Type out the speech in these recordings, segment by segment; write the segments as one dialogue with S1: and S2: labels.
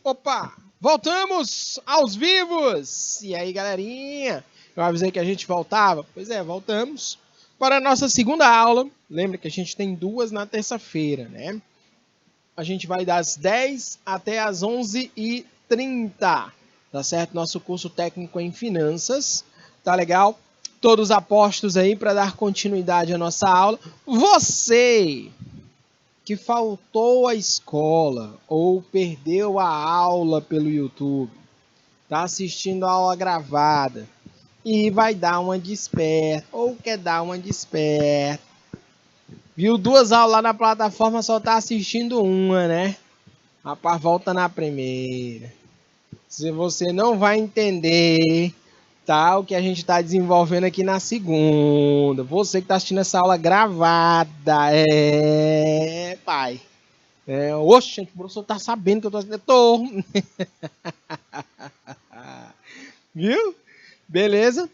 S1: Opa! Voltamos aos vivos! E aí, galerinha? Eu avisei que a gente voltava? Pois é, voltamos para a nossa segunda aula. Lembra que a gente tem duas na terça-feira, né? A gente vai das 10 até as 11h30, tá certo? Nosso curso técnico em finanças, tá legal? Todos apostos aí para dar continuidade à nossa aula. Você que faltou a escola ou perdeu a aula pelo YouTube, tá assistindo a aula gravada e vai dar uma desperta ou quer dar uma desperta, viu duas aulas lá na plataforma, só tá assistindo uma, né? Rapaz, volta na primeira. Se você não vai entender, tá, o que a gente está desenvolvendo aqui na segunda. Você que está assistindo essa aula gravada, pai. Oxe, gente, o professor tá sabendo que eu tô assistindo. Tô. Viu? Beleza?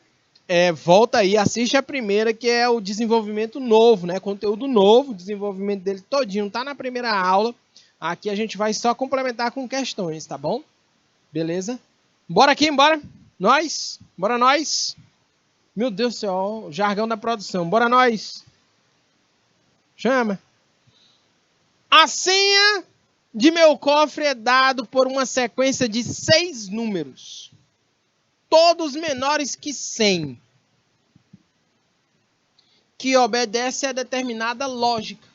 S1: Volta aí, assiste a primeira, que é o desenvolvimento novo, né? Conteúdo novo, desenvolvimento dele todinho, tá na primeira aula. Aqui a gente vai só complementar com questões, tá bom? Beleza? Bora aqui, bora? Nós? Bora nós? Meu Deus do céu, o jargão da produção. Bora nós? Chama. A senha de meu cofre é dado por uma sequência de 6 números, todos menores que 100, que obedece a determinada lógica.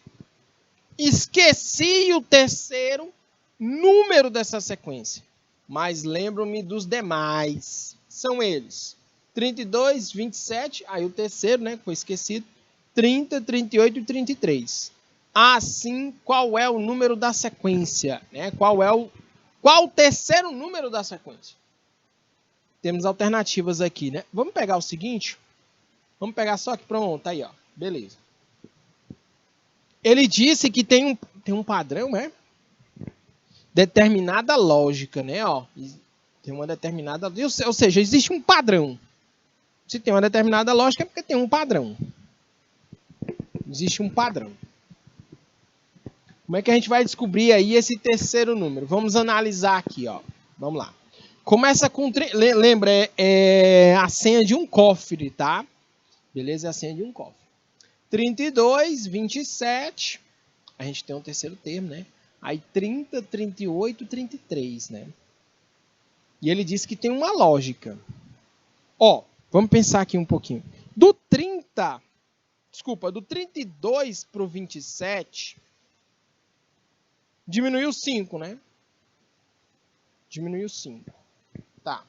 S1: Esqueci o terceiro número dessa sequência, mas lembro-me dos demais. São eles: 32, 27, aí o terceiro, né, foi esquecido, 30, 38 e 33. Assim, qual é o número da sequência? Né? Qual o terceiro número da sequência? Temos alternativas aqui, né? Vamos pegar o seguinte. Vamos pegar só aqui, pronto, aí, ó. Beleza. Ele disse que tem um padrão, né? Determinada lógica, né? Ó, tem uma determinada... Ou seja, existe um padrão. Se tem uma determinada lógica, é porque tem um padrão. Existe um padrão. Como é que a gente vai descobrir aí esse terceiro número? Vamos analisar aqui, ó. Vamos lá. Começa com... Lembra, é a senha de um cofre, tá? Beleza? É a senha de um cofre. 32, 27. A gente tem um terceiro termo, né? Aí 30, 38, 33, né? E ele disse que tem uma lógica. Ó, vamos pensar aqui um pouquinho. Do 32 para o 27... diminuiu 5, né? Diminuiu 5. Tá.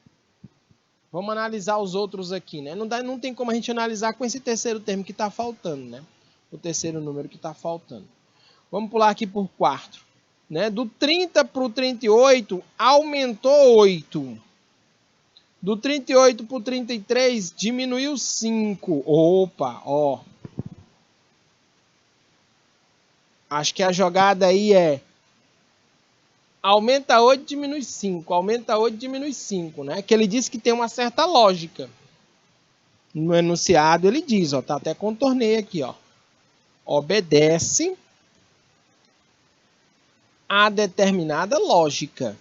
S1: Vamos analisar os outros aqui, né? Não tem como a gente analisar com esse terceiro termo que está faltando, né? O terceiro número que está faltando. Vamos pular aqui por 4. Né? Do 30 para o 38, aumentou 8. Do 38 para o 33, diminuiu 5. Opa, ó. Acho que a jogada aí é... aumenta 8, diminui 5. Aumenta 8, diminui 5, né? Que ele diz que tem uma certa lógica. No enunciado ele diz, ó, tá, até contornei aqui, ó. Obedece a determinada lógica.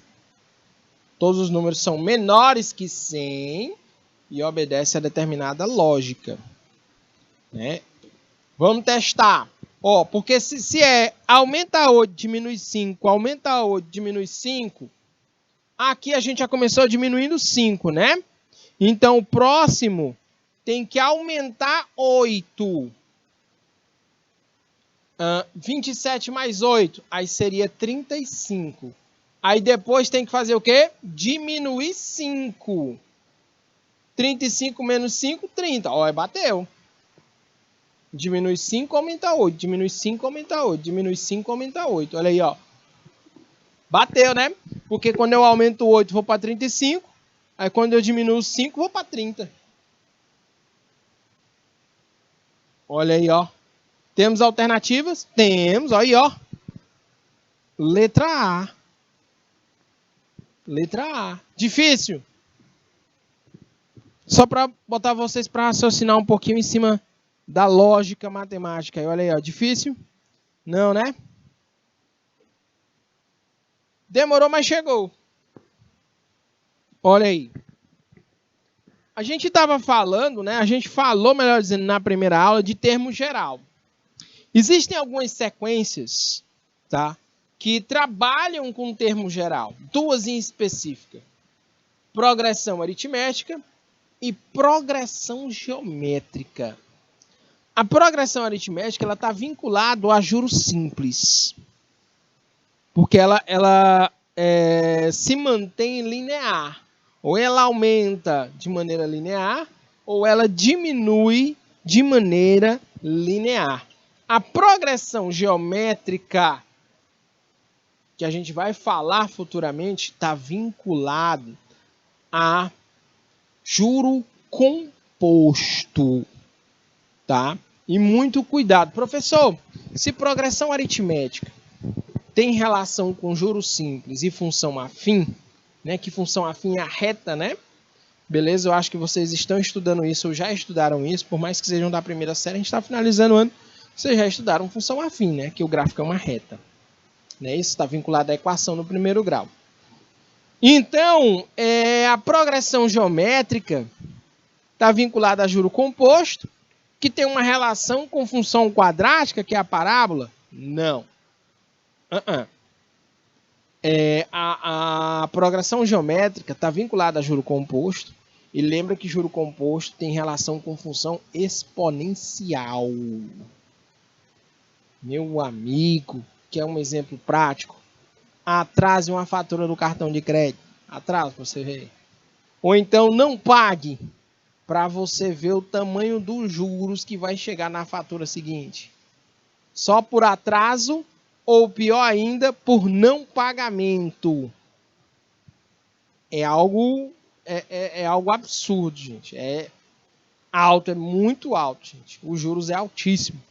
S1: Todos os números são menores que 100 e obedece a determinada lógica, né? Vamos testar. Ó, porque se é aumenta 8, diminui 5, aumenta 8, diminui 5, aqui a gente já começou diminuindo 5, né? Então, o próximo tem que aumentar 8. 27 mais 8, aí seria 35. Aí depois tem que fazer o quê? Diminuir 5. 35 menos 5, 30. Ó, bateu. Diminui 5, aumenta 8. Diminui 5, aumenta 8. Diminui 5, aumenta 8. Olha aí, ó. Bateu, né? Porque quando eu aumento 8, vou para 35. Aí quando eu diminuo 5, vou para 30. Olha aí, ó. Temos alternativas? Temos, olha aí, ó. Letra A. Letra A. Difícil? Só para botar vocês para raciocinar um pouquinho em cima da lógica matemática. Olha aí, ó. Difícil? Não, né? Demorou, mas chegou. Olha aí. A gente estava falando, né? A gente falou, melhor dizendo, na primeira aula de termo geral. Existem algumas sequências, tá, que trabalham com termo geral, duas em específica: progressão aritmética e progressão geométrica. A progressão aritmética ela está vinculada a juros simples, porque ela se mantém linear. Ou ela aumenta de maneira linear, ou ela diminui de maneira linear. A progressão geométrica, que a gente vai falar futuramente, está vinculado a juro composto, tá? E muito cuidado. Professor, se progressão aritmética tem relação com juro simples e função afim, né? Que função afim é a reta, né? Beleza? Eu acho que vocês estão estudando isso ou já estudaram isso, por mais que sejam da primeira série, a gente está finalizando o ano. Vocês já estudaram função afim, né? Que o gráfico é uma reta. Né? Isso está vinculado à equação no primeiro grau. Então, a progressão geométrica está vinculada a juro composto, que tem uma relação com função quadrática, que é a parábola? Não. A progressão geométrica está vinculada a juro composto, e lembra que juro composto tem relação com função exponencial. Meu amigo, que é um exemplo prático, atrase uma fatura do cartão de crédito. Atrase para você ver. Ou então não pague para você ver o tamanho dos juros que vai chegar na fatura seguinte. Só por atraso ou, pior ainda, por não pagamento. É algo absurdo, gente. É alto, é muito alto, gente. Os juros é altíssimo.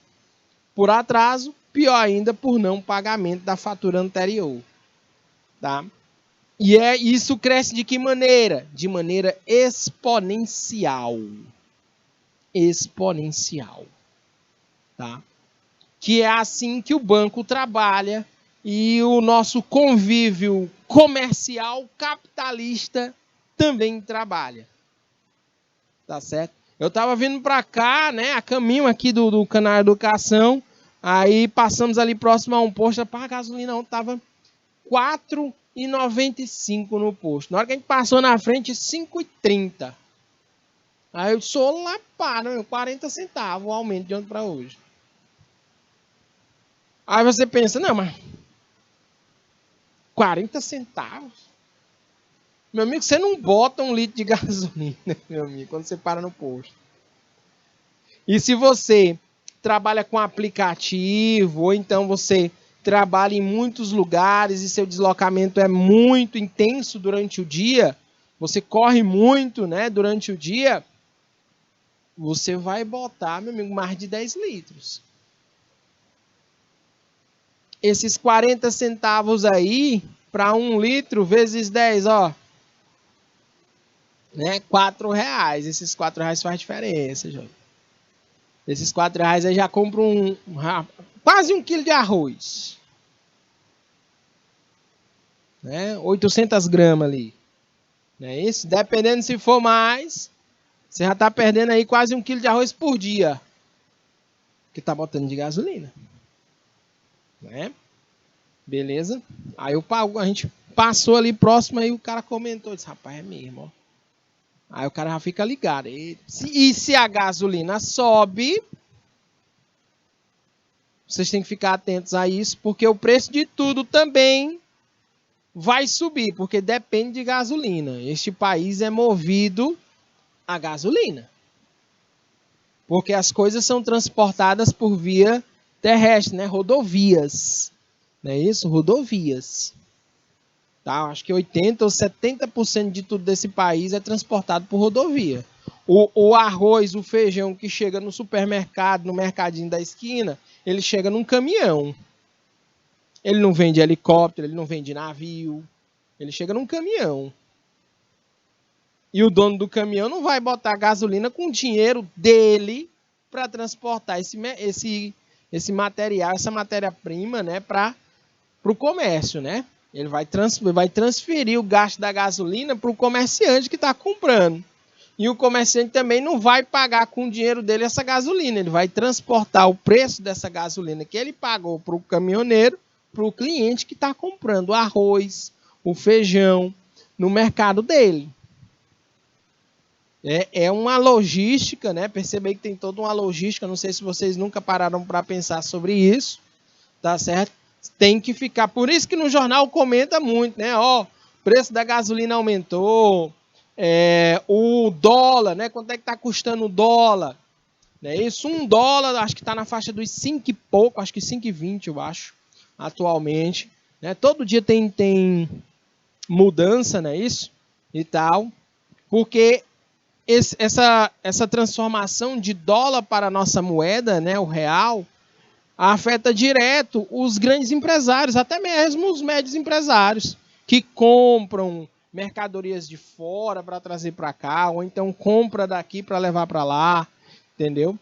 S1: Por atraso, pior ainda, por não pagamento da fatura anterior. Tá? E isso cresce de que maneira? De maneira exponencial. Exponencial. Tá? Que é assim que o banco trabalha e o nosso convívio comercial capitalista também trabalha. Tá certo? Eu estava vindo para cá, né, a caminho aqui do canal Educação, aí passamos ali próximo a um posto, a gasolina não estava R$ 4,95 no posto. Na hora que a gente passou na frente, R$ 5,30. Aí eu sou lá para 40 centavos o aumento de ontem para hoje. Aí você pensa, não, mas 40 centavos? Meu amigo, você não bota 1 litro de gasolina, meu amigo, quando você para no posto. E se você trabalha com aplicativo, ou então você trabalha em muitos lugares e seu deslocamento é muito intenso durante o dia, você corre muito, né, durante o dia, você vai botar, meu amigo, mais de 10 litros. Esses 40 centavos aí, para 1 litro, vezes 10, ó. Né? R$4. Esses R$4 faz diferença, João. Esses R$4 aí já compra quase 1 quilo de arroz. Né? 800 gramas ali. Não é isso? Dependendo se for mais, você já está perdendo aí quase 1 quilo de arroz por dia. Que tá botando de gasolina. Né? Beleza? Aí a gente passou ali próximo, aí o cara comentou, disse, rapaz, é mesmo, ó. Aí o cara já fica ligado. E se a gasolina sobe, vocês têm que ficar atentos a isso, porque o preço de tudo também vai subir, porque depende de gasolina. Este país é movido a gasolina. Porque as coisas são transportadas por via terrestre, né? Rodovias. Não é isso? Rodovias. Tá? Acho que 80% ou 70% de tudo desse país é transportado por rodovia. O arroz, o feijão que chega no supermercado, no mercadinho da esquina, ele chega num caminhão. Ele não vem de helicóptero, ele não vem de navio. Ele chega num caminhão. E o dono do caminhão não vai botar gasolina com o dinheiro dele para transportar esse material, essa matéria-prima, né, para o comércio, né? Ele vai transferir o gasto da gasolina para o comerciante que está comprando. E o comerciante também não vai pagar com o dinheiro dele essa gasolina. Ele vai transportar o preço dessa gasolina que ele pagou para o caminhoneiro, para o cliente que está comprando o arroz, o feijão, no mercado dele. É uma logística, né? Percebei que tem toda uma logística. Não sei se vocês nunca pararam para pensar sobre isso. Tá certo? Tem que ficar. Por isso que no jornal comenta muito, né? Ó, o preço da gasolina aumentou. O dólar, né? Quanto é que tá custando o dólar? Né? Isso, $1, acho que tá na faixa dos 5 e pouco, acho que 5,20, eu acho, atualmente. Né? Todo dia tem mudança, né? Isso e tal. Porque essa transformação de dólar para a nossa moeda, né? O real, afeta direto os grandes empresários, até mesmo os médios empresários, que compram mercadorias de fora para trazer para cá, ou então compra daqui para levar para lá, entendeu?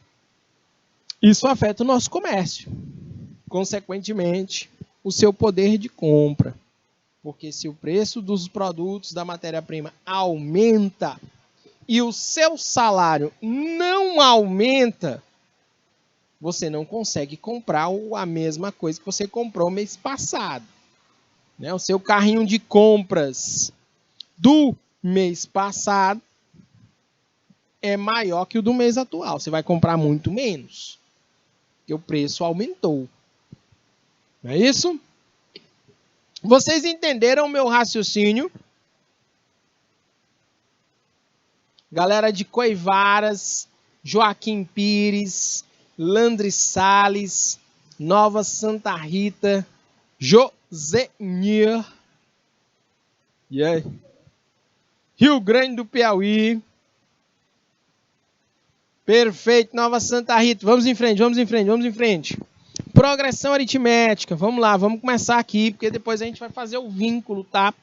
S1: Isso afeta o nosso comércio, consequentemente, o seu poder de compra. Porque se o preço dos produtos da matéria-prima aumenta e o seu salário não aumenta, você não consegue comprar a mesma coisa que você comprou mês passado. Né? O seu carrinho de compras do mês passado é maior que o do mês atual. Você vai comprar muito menos, porque o preço aumentou. Não é isso? Vocês entenderam o meu raciocínio? Galera de Coivaras, Joaquim Pires, Landry Salles, Nova Santa Rita, Josenir, Rio Grande do Piauí. Perfeito, Nova Santa Rita. Vamos em frente. Progressão aritmética. Vamos lá, vamos começar aqui, porque depois a gente vai fazer o vínculo, tá?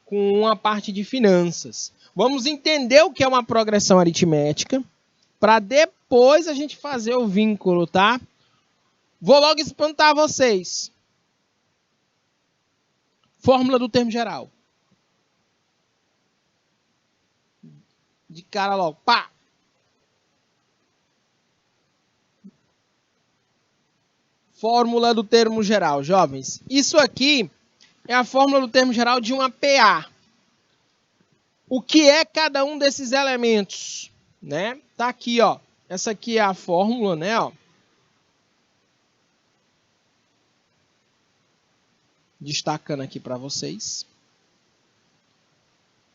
S1: Com a parte de finanças. Vamos entender o que é uma progressão aritmética, para depois a gente fazer o vínculo, tá? Vou logo espantar vocês. Fórmula do termo geral. De cara logo. Pá! Fórmula do termo geral, jovens. Isso aqui é a fórmula do termo geral de uma PA. O que é cada um desses elementos? Né? Tá aqui, ó. Essa aqui é a fórmula, né? Ó. Destacando aqui para vocês.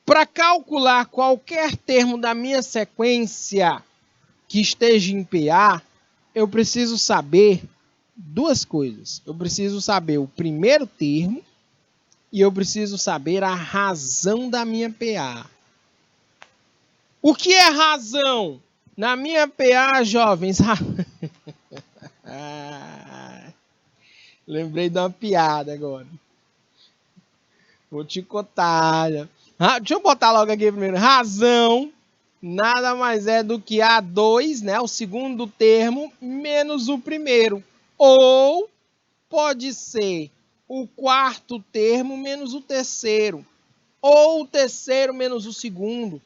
S1: Para calcular qualquer termo da minha sequência que esteja em PA, eu preciso saber duas coisas. Eu preciso saber o primeiro termo e eu preciso saber a razão da minha PA. O que é razão? Na minha PA, jovens... Lembrei de uma piada agora. Vou te contar. Deixa eu botar logo aqui primeiro. Razão nada mais é do que A2, né? O segundo termo, menos o primeiro. Ou pode ser o quarto termo menos o terceiro. Ou o terceiro menos o segundo.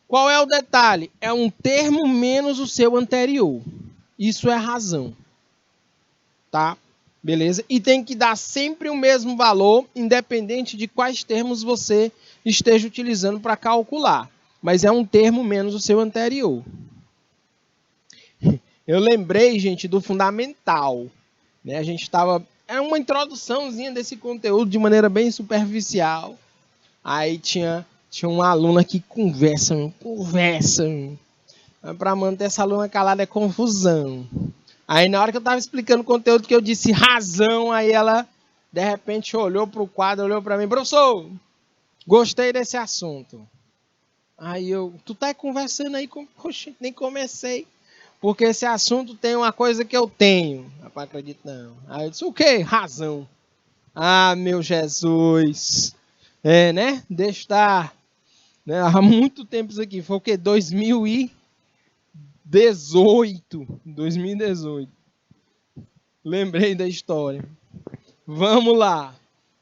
S1: Qual é o detalhe? É um termo menos o seu anterior. Isso é razão. Tá? Beleza? E tem que dar sempre o mesmo valor, independente de quais termos você esteja utilizando para calcular. Mas é um termo menos o seu anterior. Eu lembrei, gente, do fundamental. Né? A gente estava... É uma introduçãozinha desse conteúdo de maneira bem superficial. Aí tinha uma aluna que conversa. Para manter essa aluna calada é confusão. Aí na hora que eu estava explicando o conteúdo que eu disse razão, aí ela de repente olhou para o quadro, olhou para mim, professor, gostei desse assunto. Aí tu tá conversando aí, poxa, nem comecei, porque esse assunto tem uma coisa que eu tenho. Rapaz, acredito não. Aí eu disse, o quê? Razão. Ah, meu Jesus. Né? Deixa eu estar, né? Há muito tempo isso aqui, foi o quê? 2018. Lembrei da história. Vamos lá.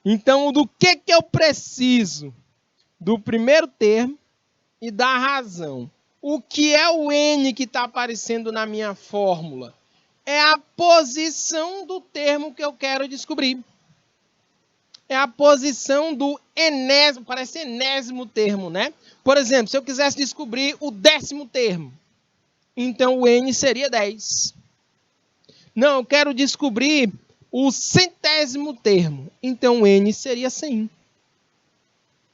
S1: Então, do que eu preciso? Do primeiro termo e da razão. O que é o N que está aparecendo na minha fórmula? É a posição do termo que eu quero descobrir. É a posição do enésimo, parece enésimo termo, né? Por exemplo, se eu quisesse descobrir o 10º termo, então o N seria 10. Não, eu quero descobrir o 100º termo, então o N seria 100.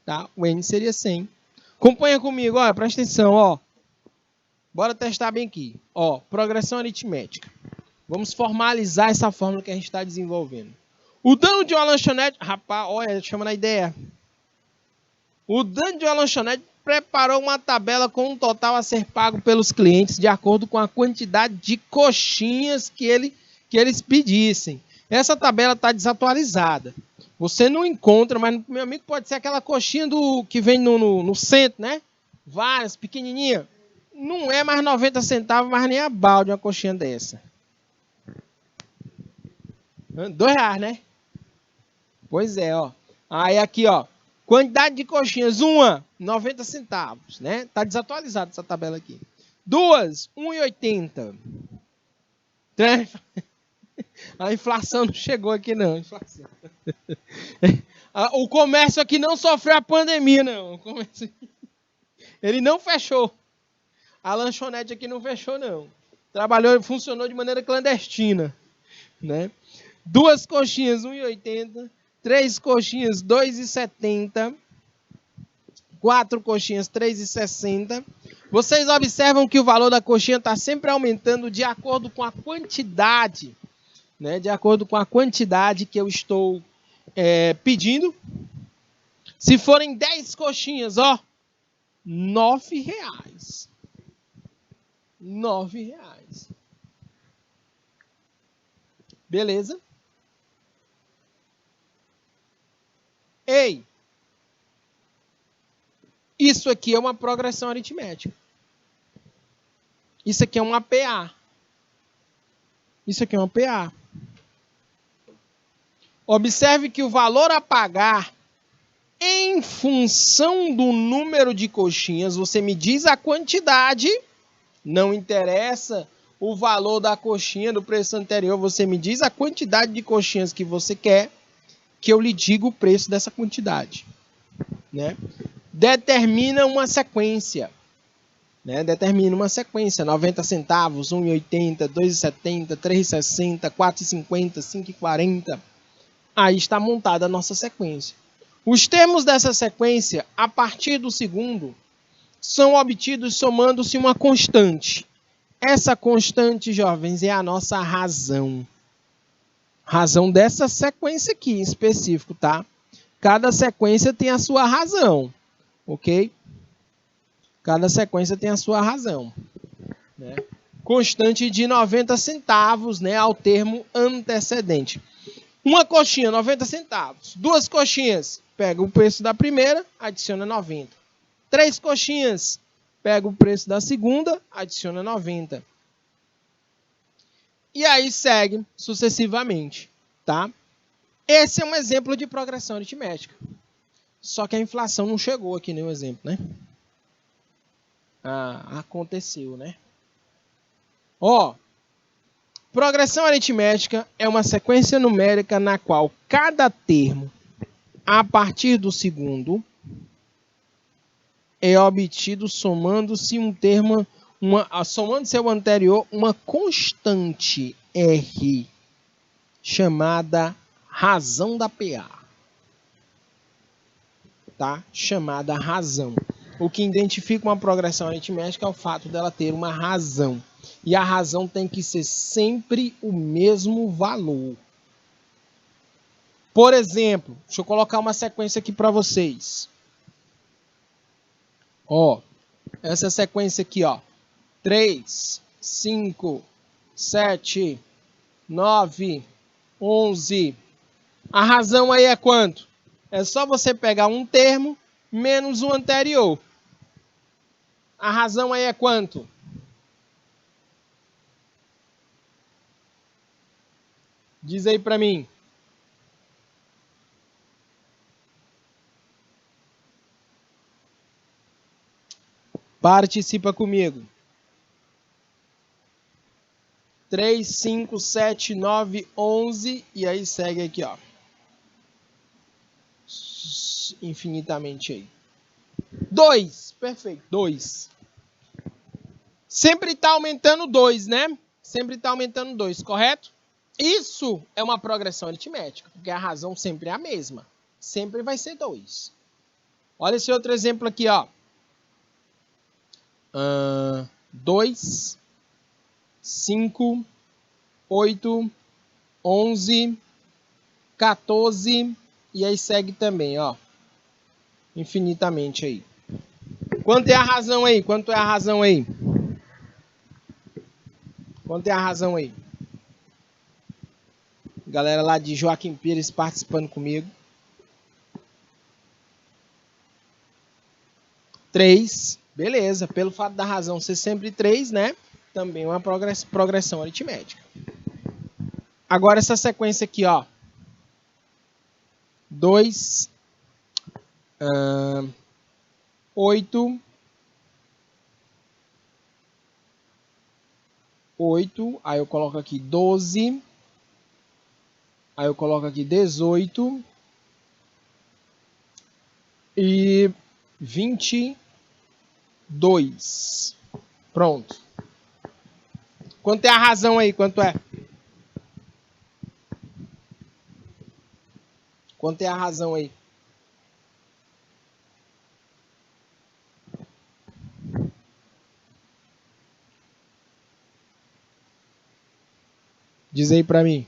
S1: Tá? O N seria 100. Acompanha comigo, ó, presta atenção, ó. Bora testar bem aqui. Ó, progressão aritmética. Vamos formalizar essa fórmula que a gente está desenvolvendo. O dono de uma lanchonete... Rapaz, olha, chama na ideia. O dono de uma lanchonete preparou uma tabela com um total a ser pago pelos clientes de acordo com a quantidade de coxinhas que eles pedissem. Essa tabela está desatualizada. Você não encontra, mas, meu amigo, pode ser aquela coxinha que vem no centro, né? Várias, pequenininha. Não é mais 90 centavos, mas nem a balde uma coxinha dessa. R$2, né? Pois é, ó. Aí aqui, ó. Quantidade de coxinhas, uma, 90 centavos, né? Tá desatualizada essa tabela aqui. Duas, 1,80. A inflação não chegou aqui, não. O comércio aqui não sofreu a pandemia, não. O comércio... Ele não fechou. A lanchonete aqui não fechou, não. Trabalhou, funcionou de maneira clandestina, né? Duas coxinhas, 1,80. Três coxinhas, 2,70. 4 coxinhas, 3,60. Vocês observam que o valor da coxinha está sempre aumentando de acordo com a quantidade, né? De acordo com a quantidade que eu estou pedindo. Se forem 10 coxinhas, ó, R$9. R$9. Beleza? Ei! Isso aqui é uma progressão aritmética. Isso aqui é uma PA. Isso aqui é uma PA. Observe que o valor a pagar em função do número de coxinhas, você me diz a quantidade, não interessa o valor da coxinha do preço anterior, você me diz a quantidade de coxinhas que você quer, que eu lhe digo o preço dessa quantidade, né? Determina uma sequência, né? Determina uma sequência, 90 centavos, 1,80, 2,70, 3,60, 4,50, 5,40. Aí está montada a nossa sequência. Os termos dessa sequência, a partir do segundo, são obtidos somando-se uma constante. Essa constante, jovens, é a nossa razão. Razão dessa sequência aqui em específico, tá? Cada sequência tem a sua razão, ok? Cada sequência tem a sua razão, né? Constante de 90 centavos, né, ao termo antecedente. Uma coxinha, 90 centavos. Duas coxinhas, pega o preço da primeira, adiciona 90. Três coxinhas, pega o preço da segunda, adiciona 90. E aí segue sucessivamente, tá? Esse é um exemplo de progressão aritmética. Só que a inflação não chegou aqui nenhum exemplo, né? Aconteceu, né? Ó, progressão aritmética é uma sequência numérica na qual cada termo, a partir do segundo, é obtido somando-se um termo, somando-se ao anterior, uma constante R, chamada razão da PA. Tá? Chamada razão. O que identifica uma progressão aritmética é o fato dela ter uma razão. E a razão tem que ser sempre o mesmo valor. Por exemplo, deixa eu colocar uma sequência aqui para vocês. Ó, essa sequência aqui, ó. 3, 5, 7, 9, 11. A razão aí é quanto? É só você pegar um termo menos o anterior. A razão aí é quanto? Diz aí para mim. Participa comigo. 3, 5, 7, 9, 11. E aí segue aqui, ó. Infinitamente aí. 2. Perfeito. 2. Sempre está aumentando 2, né? Sempre está aumentando 2, correto? Isso é uma progressão aritmética, porque a razão sempre é a mesma. Sempre vai ser 2. Olha esse outro exemplo aqui, ó. 2, 5, 8, 11, 14, e aí segue também, ó. Infinitamente aí. Quanto é a razão aí? Quanto é a razão aí? Quanto é a razão aí? Galera lá de Joaquim Pires participando comigo. 3. Beleza. Pelo fato da razão ser sempre 3, né? Também é uma progressão aritmética. Agora essa sequência aqui, ó. 2, 8, 8, aí eu coloco aqui 12, aí eu coloco aqui 18 e 22. Pronto. Quanto é a razão aí? Quanto é? Quanto é a razão aí? Diz aí pra mim.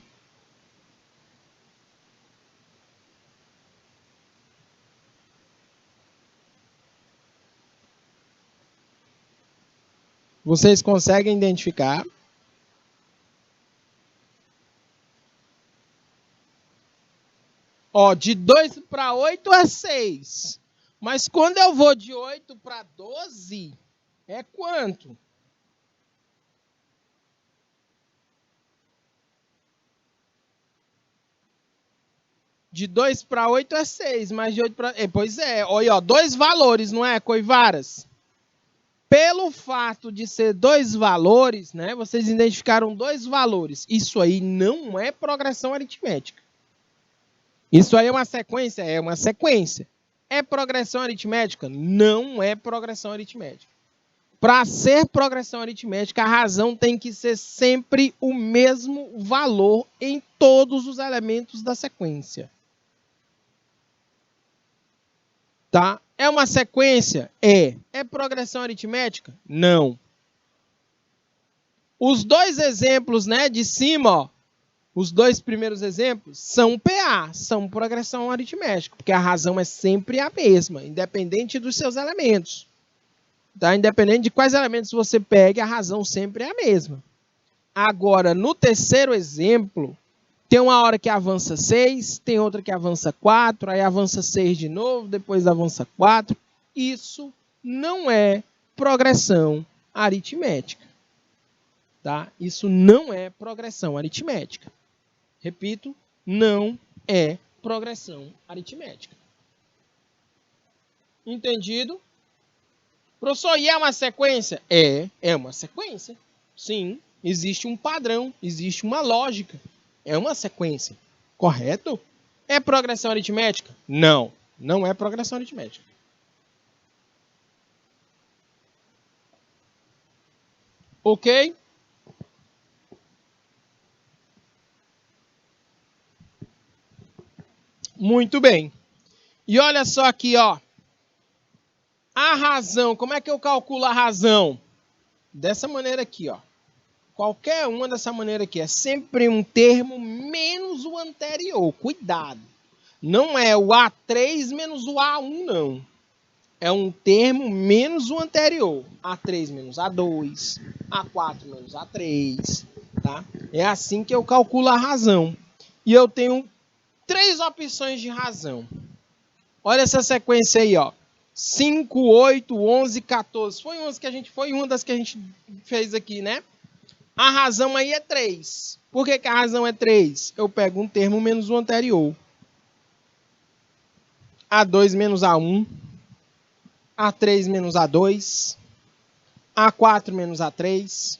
S1: Vocês conseguem identificar? Ó, de 2 para 8 é 6. Mas quando eu vou de 8 para 12, é quanto? De 2 para 8 é 6, mas de 8 para... pois é, olha, ó, 2 valores, não é, Coivaras? Pelo fato de ser 2 valores, né, vocês identificaram 2 valores. Isso aí não é progressão aritmética. Isso aí é uma sequência? É uma sequência. É progressão aritmética? Não é progressão aritmética. Para ser progressão aritmética, a razão tem que ser sempre o mesmo valor em todos os elementos da sequência. Tá? É uma sequência? É. É progressão aritmética? Não. Os dois exemplos, né, de cima, ó, os dois primeiros exemplos são PA, são progressão aritmética, porque a razão é sempre a mesma, independente dos seus elementos. Tá? Independente de quais elementos você pegue, a razão sempre é a mesma. Agora, no terceiro exemplo, tem uma hora que avança 6, tem outra que avança 4, aí avança 6 de novo, depois avança 4. Isso não é progressão aritmética. Tá? Isso não é progressão aritmética. Repito, não é progressão aritmética. Entendido? Professor, e é uma sequência? É uma sequência. Sim, existe um padrão, existe uma lógica. É uma sequência. Correto? É progressão aritmética? Não, não é progressão aritmética. Ok? Muito bem. E olha só aqui, ó. A razão, como é que eu calculo a razão? Dessa maneira aqui, ó. Qualquer uma dessa maneira aqui. É sempre um termo menos o anterior. Cuidado. Não é o A3 menos o A1, não. É um termo menos o anterior. A3 menos A2, A4 menos A3. Tá? É assim que eu calculo a razão. E eu tenho 3 opções de razão. Olha essa sequência aí, ó. 5, 8, 11, 14. Foi uma das que a gente fez aqui, né? A razão aí é 3. Por que a razão é 3? Eu pego um termo menos o anterior. A2 menos A1. A3 menos A2. A4 menos A3,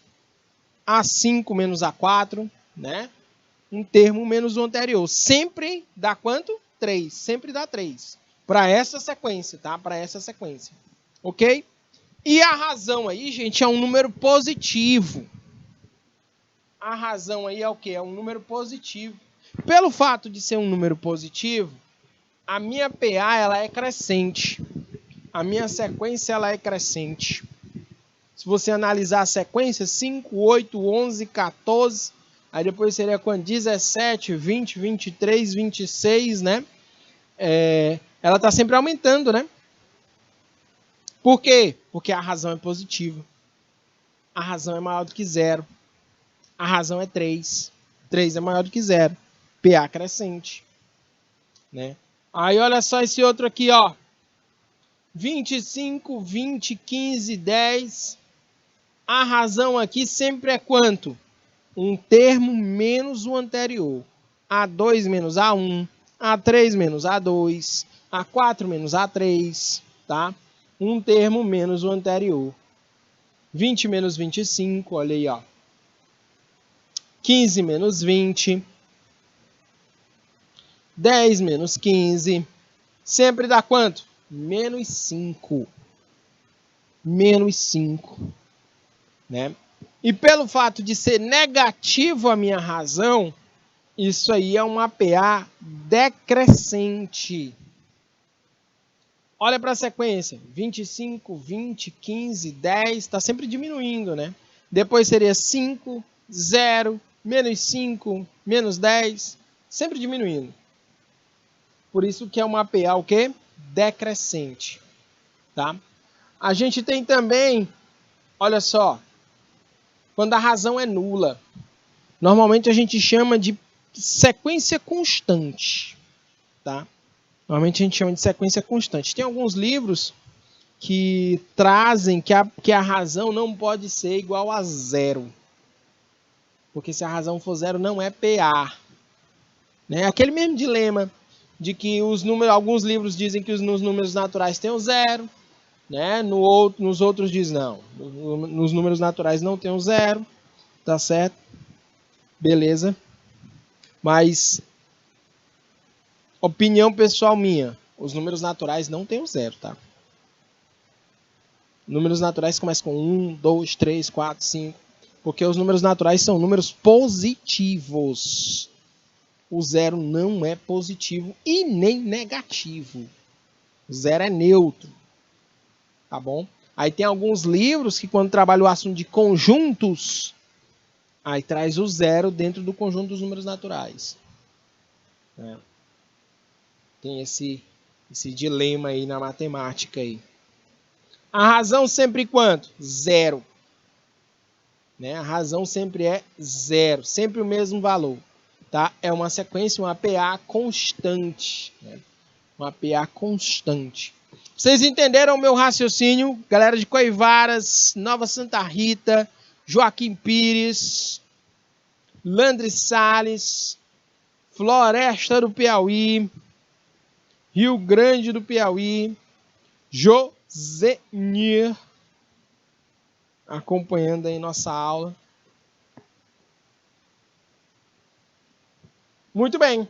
S1: A5 menos A4, né? Um termo menos o anterior. Sempre dá quanto? 3. Sempre dá 3. Para essa sequência, tá? Para essa sequência. Ok? E a razão aí, gente, é um número positivo. A razão aí é o quê? É um número positivo. Pelo fato de ser um número positivo, a minha PA ela é crescente. A minha sequência ela é crescente. Se você analisar a sequência, 5, 8, 11, 14, aí depois seria quando 17, 20, 23, 26, né? Ela está sempre aumentando, né? Por quê? Porque a razão é positiva. A razão é maior do que 0. A razão é 3. 3 é maior do que 0. PA crescente. Né? Aí olha só esse outro aqui, ó. 25, 20, 15, 10. A razão aqui sempre é quanto? Um termo menos o anterior. A2 menos A1, A3 menos A2, A4 menos A3, tá? Um termo menos o anterior. 20 menos 25, olha aí, ó. 15 menos 20. 10 menos 15. Sempre dá quanto? Menos 5. Menos 5. Né? E pelo fato de ser negativo a minha razão, isso aí é uma PA decrescente. Olha para a sequência. 25, 20, 15, 10. Está sempre diminuindo, né? Depois seria 5, 0, menos 5, menos 10. Sempre diminuindo. Por isso que é uma PA o quê? Decrescente. Tá? A gente tem também, olha só, quando a razão é nula. Normalmente a gente chama de sequência constante. Tá? Normalmente a gente chama de sequência constante. Tem alguns livros que trazem que a razão não pode ser igual a 0. Porque se a razão for 0, não é PA. Né? Aquele mesmo dilema de que alguns livros dizem que nos números naturais tem o 0. Né? Nos outros diz não. Nos números naturais não tem o 0. Tá certo? Beleza. Mas, opinião pessoal minha, os números naturais não tem o 0, tá? Números naturais começam com 1, 2, 3, 4, 5. Porque os números naturais são números positivos. O 0 não é positivo e nem negativo. O 0 é neutro. Tá bom? Aí tem alguns livros que quando trabalha o assunto de conjuntos, aí traz o 0 dentro do conjunto dos números naturais. Tem esse dilema aí na matemática aí. A razão sempre quanto? 0. Né? A razão sempre é 0. Sempre o mesmo valor. Tá? É uma sequência, uma PA constante. Né? Uma PA constante. Vocês entenderam o meu raciocínio? Galera de Coivaras, Nova Santa Rita, Joaquim Pires, Landre Salles, Floresta do Piauí, Rio Grande do Piauí, Josenir, acompanhando aí nossa aula. Muito bem.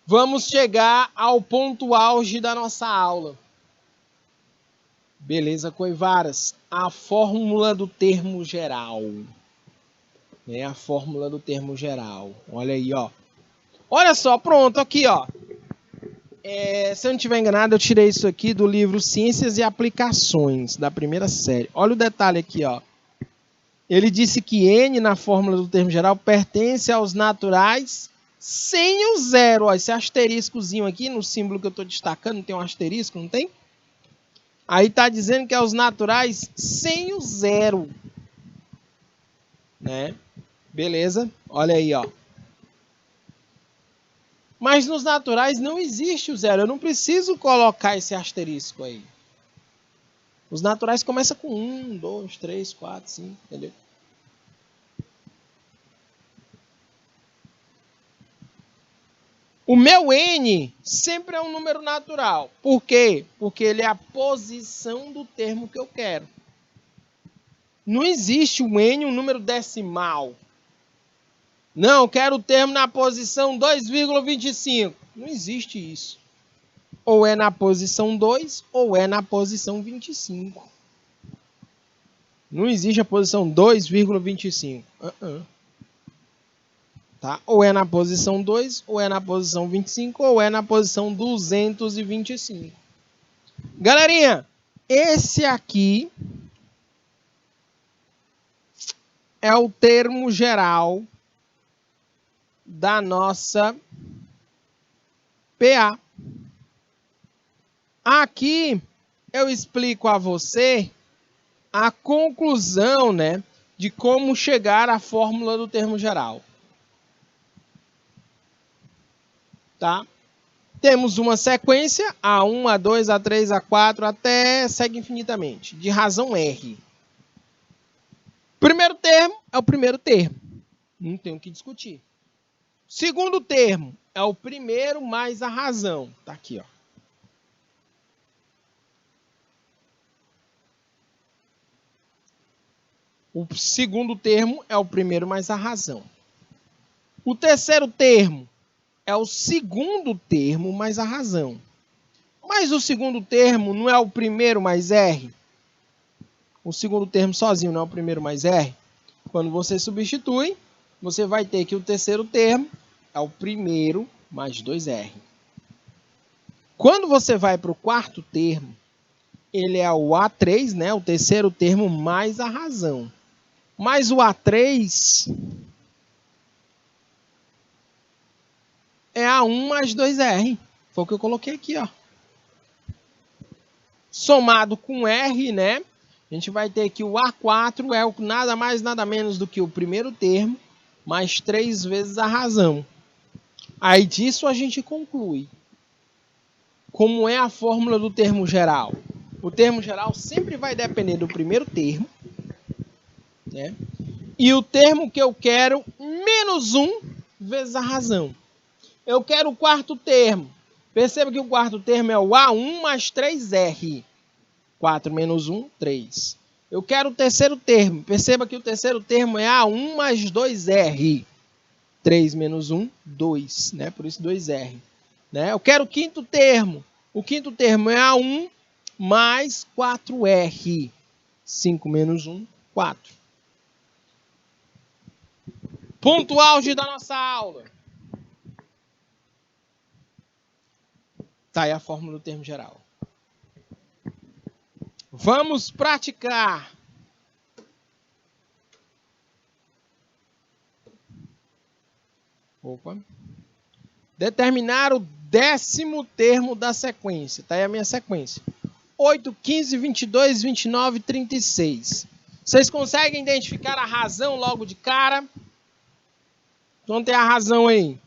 S1: Vamos chegar ao ponto auge da nossa aula. Beleza, Coivaras? A fórmula do termo geral. É a fórmula do termo geral. Olha aí, ó. Olha só, pronto, aqui, ó. Se eu não estiver enganado, eu tirei isso aqui do livro Ciências e Aplicações, da primeira série. Olha o detalhe aqui, ó. Ele disse que N, na fórmula do termo geral, pertence aos naturais sem o 0. Ó, esse asteriscozinho aqui, no símbolo que eu estou destacando, tem um asterisco, não tem? Aí está dizendo que é os naturais sem o 0. Né? Beleza? Olha aí, ó. Mas nos naturais não existe o 0. Eu não preciso colocar esse asterisco aí. Os naturais começam com 1, 2, 3, 4, 5, entendeu? O meu N sempre é um número natural. Por quê? Porque ele é a posição do termo que eu quero. Não existe o N um número decimal. Não, eu quero o termo na posição 2,25. Não existe isso. Ou é na posição 2 ou é na posição 25. Não existe a posição 2,25. Tá? Ou é na posição 2, ou é na posição 25, ou é na posição 225. Galerinha, esse aqui é o termo geral da nossa PA. Aqui eu explico a você a conclusão, né, de como chegar à fórmula do termo geral. Tá? Temos uma sequência A1, A2, A3, A4, até segue infinitamente, de razão R. Primeiro termo é o primeiro termo. Não tem o que discutir. Segundo termo é o primeiro mais a razão. Tá aqui, ó. O segundo termo é o primeiro mais a razão. O terceiro termo é o segundo termo mais a razão. Mas o segundo termo não é o primeiro mais R? O segundo termo sozinho não é o primeiro mais R? Quando você substitui, você vai ter que o terceiro termo é o primeiro mais 2R. Quando você vai para o quarto termo, ele é o A3, né? O terceiro termo mais a razão. Mas o A3 é A1 mais 2R. Foi o que eu coloquei aqui, ó. Somado com R, né? A gente vai ter que o A4 é o nada mais, nada menos do que o primeiro termo, mais 3 vezes a razão. Aí disso a gente conclui. Como é a fórmula do termo geral? O termo geral sempre vai depender do primeiro termo, né? E o termo que eu quero, menos 1 vezes a razão. Eu quero o quarto termo. Perceba que o quarto termo é o A1 mais 3R. 4 menos 1, 3. Eu quero o terceiro termo. Perceba que o terceiro termo é A1 mais 2R. 3 menos 1, 2. Né? Por isso 2R. Né? Eu quero o quinto termo. O quinto termo é A1 mais 4R. 5 menos 1, 4. Ponto auge da nossa aula. Tá aí a fórmula do termo geral. Vamos praticar. Opa. Determinar o 10º termo da sequência. Tá aí a minha sequência. 8, 15, 22, 29, 36. Vocês conseguem identificar a razão logo de cara? Então tem a razão aí.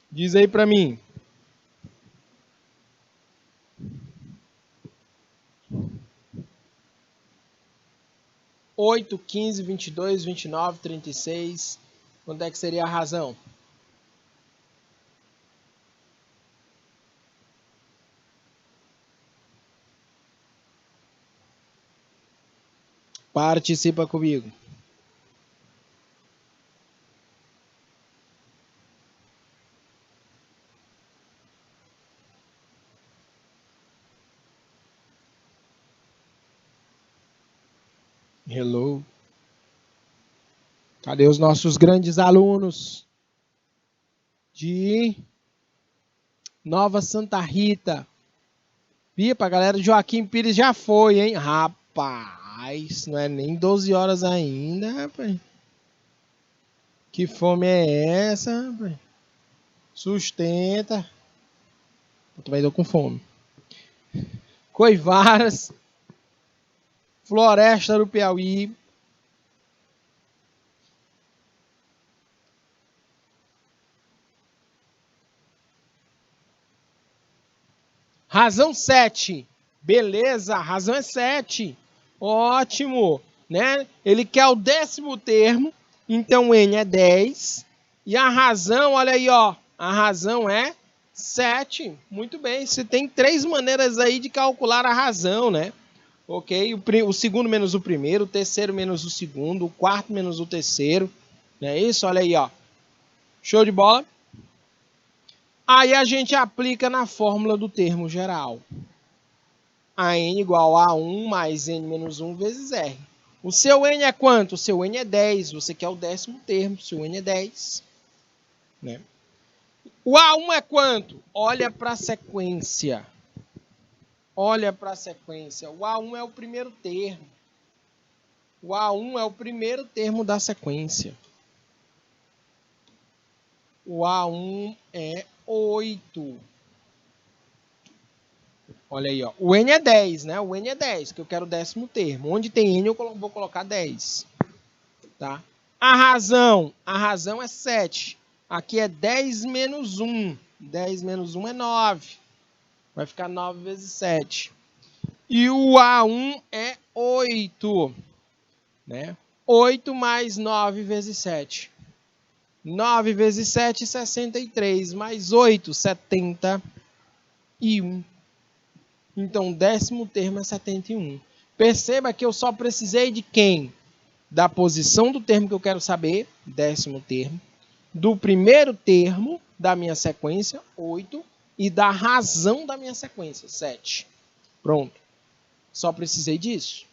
S1: Diz aí pra mim. Oito, 15, 22, 29, 36. Quando é que seria a razão? Participa comigo. Hello. Cadê os nossos grandes alunos de Nova Santa Rita? Pipa, a galera de Joaquim Pires já foi, hein? Rapaz, não é nem 12 horas ainda, rapaz. Que fome é essa, rapaz? Sustenta. Eu também tô com fome. Coivaras. Floresta do Piauí. Razão 7. Beleza, a razão é 7. Ótimo, né? Ele quer o 10º termo Então, N é 10. E a razão, olha aí, ó. A razão é 7. Muito bem. Você tem 3 maneiras aí de calcular a razão, né? Ok? O segundo menos o primeiro, o terceiro menos o segundo, o quarto menos o terceiro. Não é isso? Olha aí, ó. Show de bola? Aí a gente aplica na fórmula do termo geral. A n igual a 1 mais n menos 1 vezes r. O seu n é quanto? O seu n é 10. Você quer o 10º termo. O seu n é 10. Né? O A1 é quanto? Olha para a sequência. Olha para a sequência. O A1 é o primeiro termo. O A1 é o primeiro termo da sequência. O A1 é 8. Olha aí, ó. O N é 10, né? O N é 10, que eu quero o 10º termo. Onde tem N, eu vou colocar 10. Tá? A razão é 7. Aqui é 10 menos 1. 10 menos 1 é 9. Vai ficar 9 vezes 7. E o A1 é 8. Né? 8 mais 9 vezes 7. 9 vezes 7, 63. Mais 8, 71. Então, o 10º termo é 71. Perceba que eu só precisei de quem? Da posição do termo que eu quero saber, 10º termo. Do primeiro termo da minha sequência, 8. E da razão da minha sequência, 7. Pronto. Só precisei disso.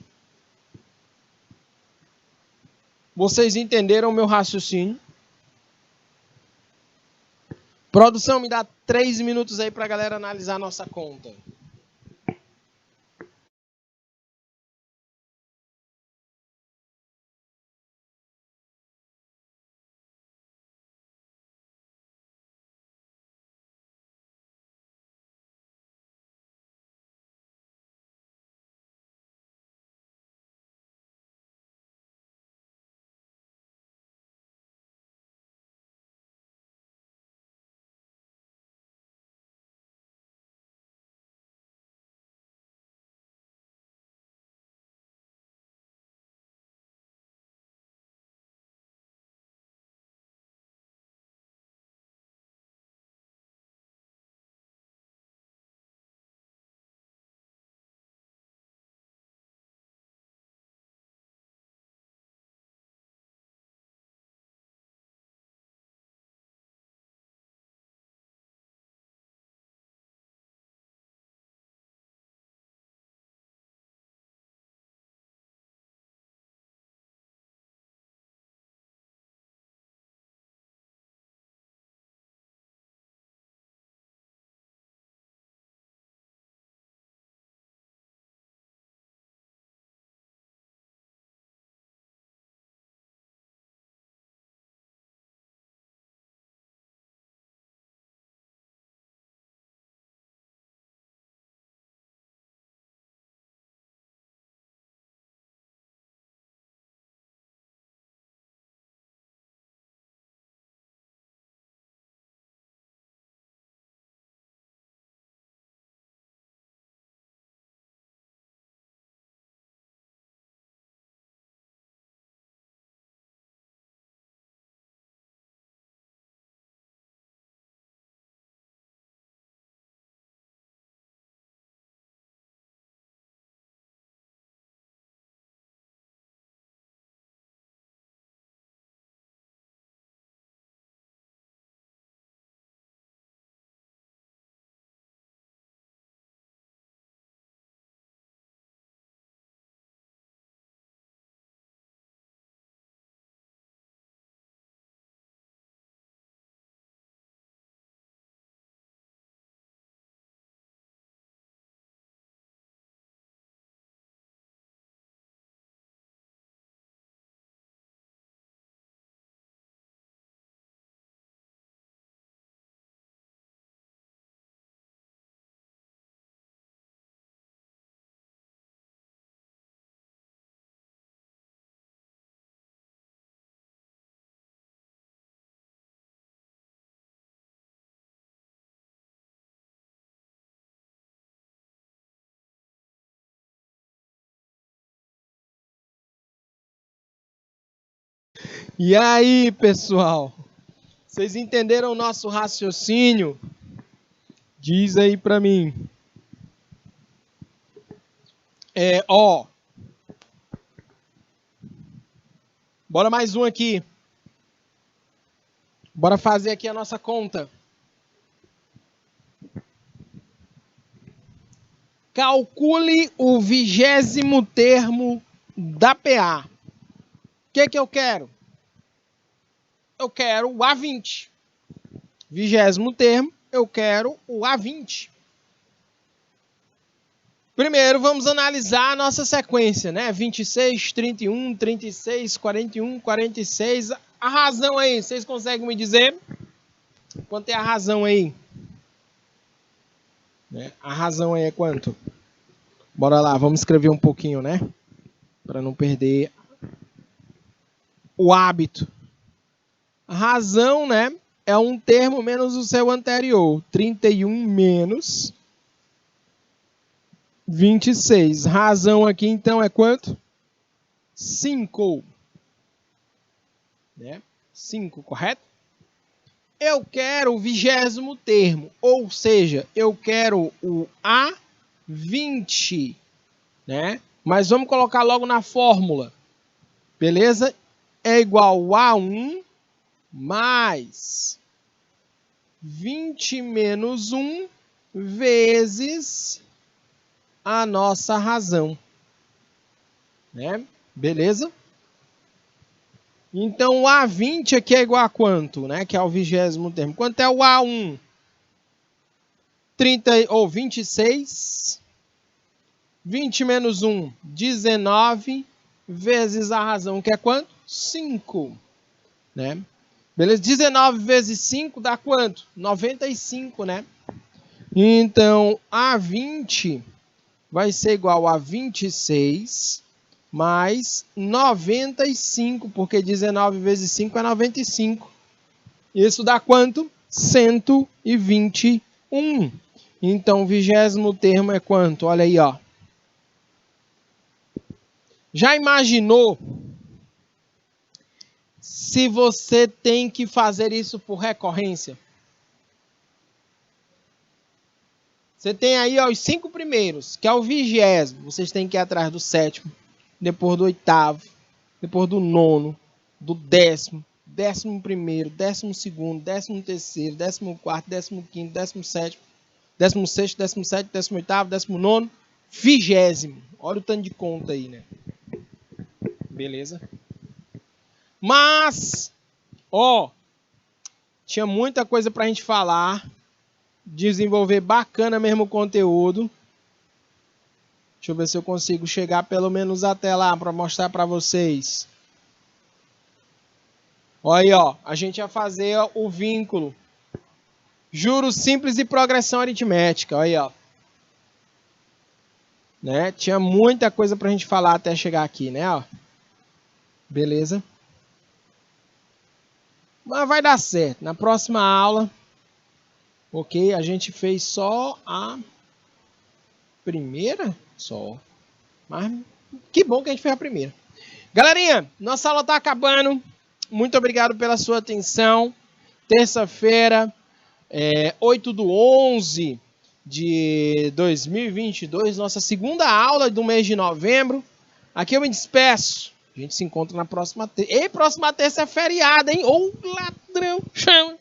S1: Vocês entenderam o meu raciocínio? Produção, me dá 3 minutos aí para a galera analisar a nossa conta. E aí, pessoal? Vocês entenderam o nosso raciocínio? Diz aí pra mim. Bora mais um aqui. Bora fazer aqui a nossa conta. Calcule o 20º termo da PA. O que eu quero? Eu quero o A20. 20º termo, eu quero o A20. Primeiro, vamos analisar a nossa sequência, né? 26, 31, 36, 41, 46. A razão aí, vocês conseguem me dizer? Quanto é a razão aí? A razão aí é quanto? Bora lá, vamos escrever um pouquinho, né? Para não perder o hábito. A razão, né? É um termo menos o seu anterior. 31 menos 26. Razão aqui, então, é quanto? 5. Né? 5, correto? Eu quero o 20º termo, ou seja, eu quero o A20, né? Mas vamos colocar logo na fórmula, beleza? É igual a 1 mais 20 menos 1 vezes a nossa razão, né? Beleza? Então, o A20 aqui é igual a quanto, né? Que é o 20º termo. Quanto é o A1? 26. 20 menos 1, 19, vezes a razão, que é quanto? 5. Né? Beleza? 19 vezes 5 dá quanto? 95, né? Então, A20 vai ser igual a 26 mais 95, porque 19 vezes 5 é 95. Isso dá quanto? 121. Então, o 20º termo é quanto? Olha aí, ó. Já imaginou se você tem que fazer isso por recorrência? Você tem aí, ó, os 5 primeiros, que é o 20º. Vocês têm que ir atrás do 7º, depois do 8º, depois do 9º, do 10º, 11º, 12º, 13º, 14º, 15º, 17º, 16º, 17º, 18º, 19º, 20º. Olha o tanto de conta aí, né? Beleza? Mas, ó, tinha muita coisa pra gente falar, desenvolver bacana mesmo o conteúdo. Deixa eu ver se eu consigo chegar pelo menos até lá para mostrar para vocês. Olha aí, ó, a gente ia fazer o vínculo. Juros simples e progressão aritmética, olha aí, ó. Né? Tinha muita coisa pra gente falar até chegar aqui, né, ó. Beleza? Mas vai dar certo. Na próxima aula, ok? A gente fez só a primeira? Só. Mas que bom que a gente fez a primeira. Galerinha, nossa aula tá acabando. Muito obrigado pela sua atenção. Terça-feira, 8/11 de 2022, nossa segunda aula do mês de novembro. Aqui eu me despeço. A gente se encontra na próxima terça. Ei, próxima terça é feriado, hein? Ô, ladrão! Chama!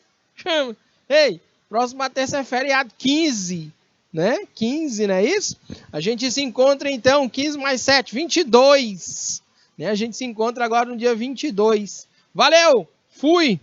S1: Ei, próxima terça é feriado, 15, né? 15, não é isso? A gente se encontra então, 15 mais 7, 22. Né? A gente se encontra agora no dia 22. Valeu! Fui!